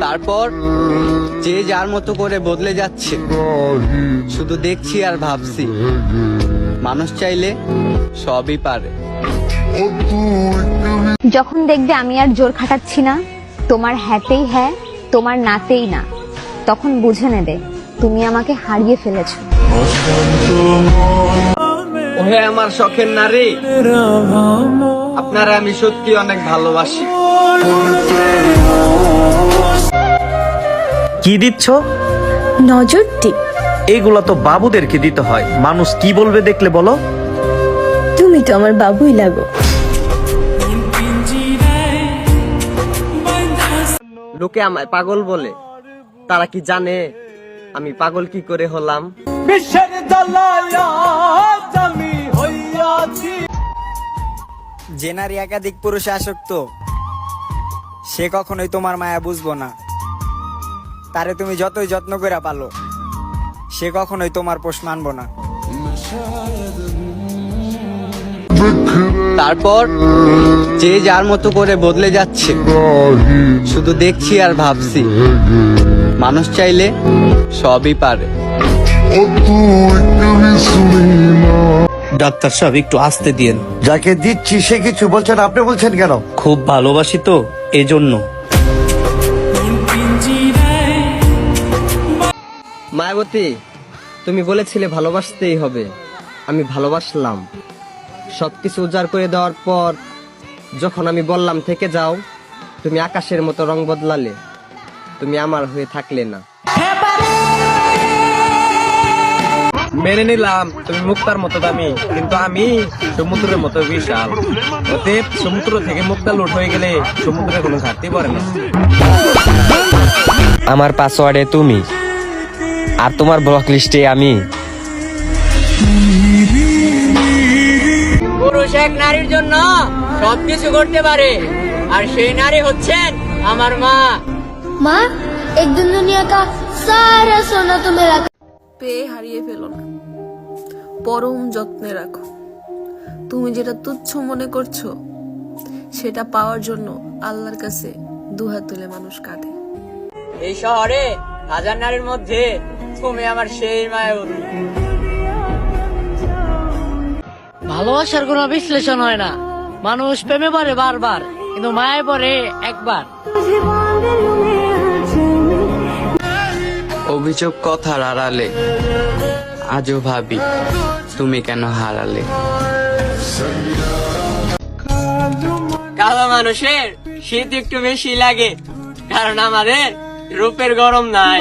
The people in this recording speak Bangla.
তারপর যে যার মতো করে বদলে যাচ্ছে, শুধু দেখছি আর ভাবছি মানুষ চাইলে সবই পারে। যখন দেখবে আমি আর জোর খাটাচ্ছি না, তোমার হ্যাঁতেই হ্যাঁ, তোমার নাতেই না, তখন বুঝে নেবে তুমি আমাকে হারিয়ে ফেলেছো। ওহে আমার শখের নারী, আপনারা আমি সত্যি অনেক ভালোবাসি। কি দিচ্ছ? নজর টিপ। এগুলো তো বাবুদেরকে দিতে হয়, মানুষ কি বলবে দেখলে বলো। তুমি তো আমার বাবুই লাগো। লোকে আমায় পাগল বলে, তারা কি জানে আমি পাগল কি করে হলাম? যে নারী একাধিক পুরুষে আসক্ত, সে কখনোই তোমার মায়া বুঝবো না। তারে তুমি যতই যত্ন করে পালো, সে কখনোই তোমার পোষ মানবো না। তারপর যে যার মতো করে বদলে যাচ্ছে, শুধু দেখছি আর ভাবছি মানুষ চাইলে সবই পারে। ডাক্তার সাহেব একটু আসতে দিয়েন। যাকে দিচ্ছি সে কিছু বলছেন, আপনি বলছেন কেন? খুব ভালোবাসি তো এজন্য। মায়াবতী, তুমি বলেছিলে ভালোবাসতেই হবে, আমি ভালোবাসলাম। সবকিছু উজাড় করে দেওয়ার পর যখন আমি বললাম থেকে যাও, তুমি আকাশের মতো রং বদলালে, তুমি আমার হয়ে থাকলে না। মেনে নিলাম তুমি মুক্তার মতো দামি, কিন্তু আমি সমুদ্রের মতো বিশাল। অতএব সমুদ্র থেকে মুক্তা লুট হয়ে গেলে সমুদ্রে কোনো ঘাটতি পড়ে না। আমার পাসওয়ার্ডে তুমি, আর তোমার ব্লক লিস্টে আমি। পুরুষ এক নারীর জন্য সবকিছু করতে পারে, আর সেই নারী হচ্ছেন আমার মা। মা, এক দিন দুনিয়া কা সারা সোনা তুমি রাখো। পেয়ে হারিয়ে ফেলো না, পরম যত্নে রাখো। তুমি যেটা তুচ্ছ মনে করছো, সেটা পাওয়ার জন্য আল্লাহর কাছে দুহাত তুলে মানুষ কাঁদে। এই শহরে হাজার নারীর মধ্যে তুমি আমার সেই মায়াবতী। ভালোবাসার কোনো বিশ্লেষণ হয় না, মানুষ প্রেমে পড়ে বারবার, কিন্তু মায়ায় পড়ে একবার। অভিযোগ কথার আড়ালে আজও ভাবি তুমি কেন হারালে। কালো মানুষের শীত একটু বেশি লাগে, কারণ আমাদের রূপের গরম নাই।